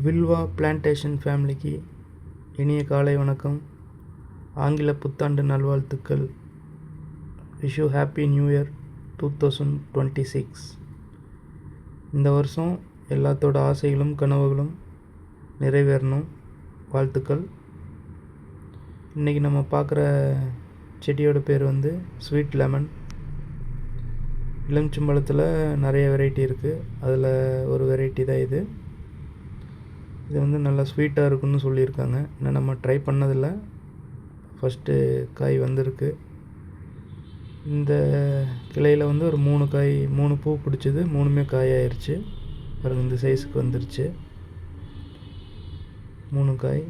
Vilva plantation ஃபேமிலிக்கு இனிய காலை வணக்கம். ஆங்கில புத்தாண்டு நல்வாழ்த்துக்கள். Wish you happy new year 2026. இந்த வருஷம் எல்லாத்தோட ஆசைகளும் கனவுகளும் நிறைவேறணும். வாழ்த்துக்கள். இன்றைக்கி நம்ம பார்க்குற செடியோட பேர் ஸ்வீட் லெமன். எலுமிச்சம்பழத்தில் நிறைய வெரைட்டி இருக்குது. அதில் ஒரு வெரைட்டி தான் இது. இது நல்லா ஸ்வீட்டாக இருக்குன்னு சொல்லியிருக்காங்க. இன்னும் நம்ம ட்ரை பண்ணதில்லை. ஃபஸ்ட்டு காய் வந்திருக்கு. இந்த கிளையில் ஒரு 3 பூ பிடிச்சிது. 3மே காயாயிருச்சு. பாருங்கள், இந்த சைஸுக்கு வந்துருச்சு 3 காய்.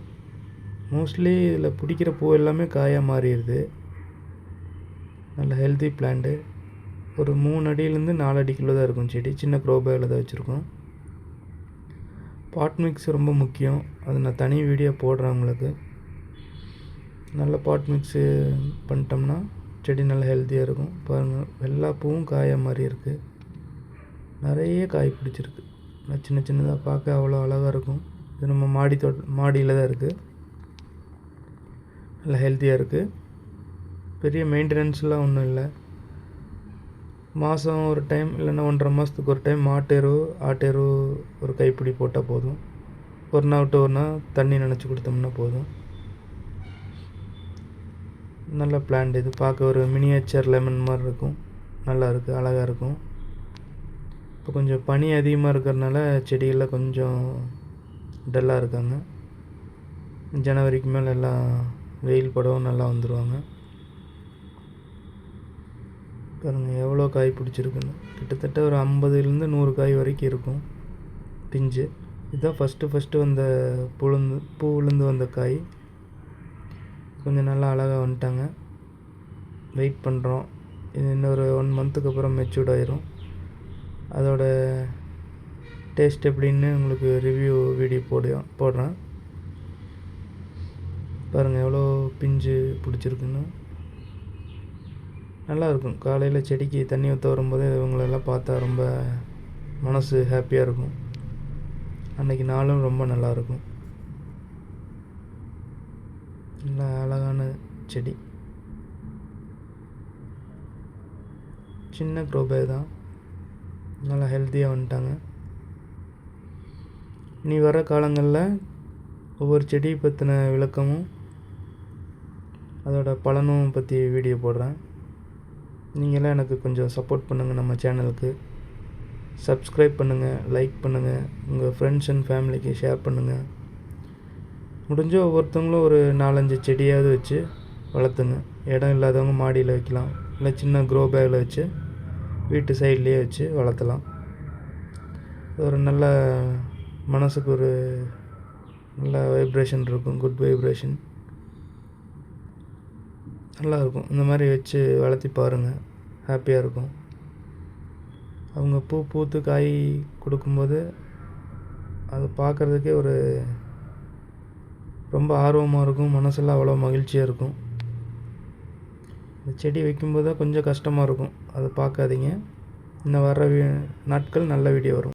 மோஸ்ட்லி இதில் பிடிக்கிற பூ எல்லாமே காயாக மாறிடுது. நல்ல ஹெல்த்தி பிளான்ட்டு. ஒரு 3 அடியிலேருந்து 4 அடிக்குள்ளே தான் இருக்கும் செடி. சின்ன க்ரோ பேக்கில் தான் வச்சுருக்கோம். பாட் மிக்ஸ் ரொம்ப முக்கியம். அது நான் தனி வீடியோ போடுறேன் உங்களுக்கு. நல்ல பாட் மிக்ஸு பண்ணிட்டோம்னா செடி நல்லா ஹெல்த்தியாக இருக்கும். பாருங்கள், எல்லா பூவும் காய மாதிரி இருக்குது. நிறைய காய் பிடிச்சிருக்கு. சின்ன சின்னதாக பார்க்க அவ்வளோ அழகாக இருக்கும். இது நம்ம மாடியில் தான் இருக்குது. நல்லா ஹெல்த்தியாக இருக்குது. பெரிய மெயின்டெனன்ஸ்லாம் ஒன்றும் இல்லை. மாதம் ஒரு டைம் இல்லைன்னா 1.5 மாதத்துக்கு ஒரு டைம் மாட்டெரு ஆட்டெரு ஒரு கைப்பிடி போட்டால் போதும். ஒரு நாள் விட்டு ஒரு நாள் தண்ணி நனைச்சி கொடுத்தோம்னா போதும். நல்ல பிளான்ட் இது. பார்க்க ஒரு மினியேச்சர் லெமன் மாதிரி இருக்கும். நல்லா இருக்குது, அழகாக இருக்கும். இப்போ கொஞ்சம் பனி அதிகமாக இருக்கிறதுனால செடிகளில் கொஞ்சம் டல்லாக இருக்காங்க. ஜனவரிக்கு மேலே எல்லாம் வெயில் படவும் நல்லா வந்துடுவாங்க. பாருங்கள் எவ்வளோ காய் பிடிச்சிருக்குன்னு. கிட்டத்தட்ட ஒரு 50லேருந்து 100 காய் வரைக்கும் இருக்கும் பிஞ்சு. இதுதான் ஃபஸ்ட்டு வந்த பூவிலேருந்து வந்த காய். கொஞ்சம் நல்லா அழகாக வந்துட்டாங்க. வெயிட் பண்ணுறோம். இது இன்னொரு 1 மந்த்துக்கு அப்புறம் மெச்சூர்ட் ஆயிரும். அதோட டேஸ்ட் எப்படின்னு உங்களுக்கு ரிவ்யூ வீடியோ போடுறேன். பாருங்கள் எவ்வளோ பிஞ்சு பிடிச்சிருக்குன்னு. நல்லாயிருக்கும். காலையில் செடிக்கு தண்ணி ஊற்ற வரும்போது இவங்களெல்லாம் பார்த்தா ரொம்ப மனசு ஹாப்பியாக இருக்கும். அன்றைக்கி நாளும் ரொம்ப நல்லாயிருக்கும். நல்லா அழகான செடி. சின்ன க்ரோபே தான். நல்லா ஹெல்த்தியாக வந்துட்டாங்க. இனி வர காலங்களில் ஒவ்வொரு செடியை பற்றின விளக்கமும் அதோட பலனும் பற்றி வீடியோ போடுறேன். நீங்களாம் எனக்கு கொஞ்சம் சப்போர்ட் பண்ணுங்கள். நம்ம சேனலுக்கு சப்ஸ்கிரைப் பண்ணுங்கள், லைக் பண்ணுங்கள், உங்கள் ஃப்ரெண்ட்ஸ் அண்ட் ஃபேமிலிக்கு ஷேர் பண்ணுங்கள். முடிஞ்ச ஒவ்வொருத்தவங்களும் ஒரு 4-5 செடியாவது வச்சு வளர்த்துங்க. இடம் இல்லாதவங்க மாடியில் வைக்கலாம், இல்லை சின்ன க்ரோ பேக்கில் வச்சு வீட்டு சைட்லேயே வச்சு வளர்த்தலாம். ஒரு நல்ல மனசுக்கு ஒரு நல்ல வைப்ரேஷன் இருக்கும். குட் வைப்ரேஷன் நல்லாயிருக்கும். இந்த மாதிரி வச்சு வளர்த்தி பாருங்கள், ஹாப்பியாக இருக்கும். அவங்க பூத்து காய் கொடுக்கும்போது அதை பார்க்குறதுக்கே ஒரு ரொம்ப ஆர்வமாக இருக்கும். மனசெல்லாம் அவ்வளோ மகிழ்ச்சியாக இருக்கும். இந்த செடி வைக்கும்போது தான் கொஞ்சம் கஷ்டமாக இருக்கும். அதை பார்க்காதீங்க. இன்னும் வர நாட்கள் நல்ல வீடியோ வரும்.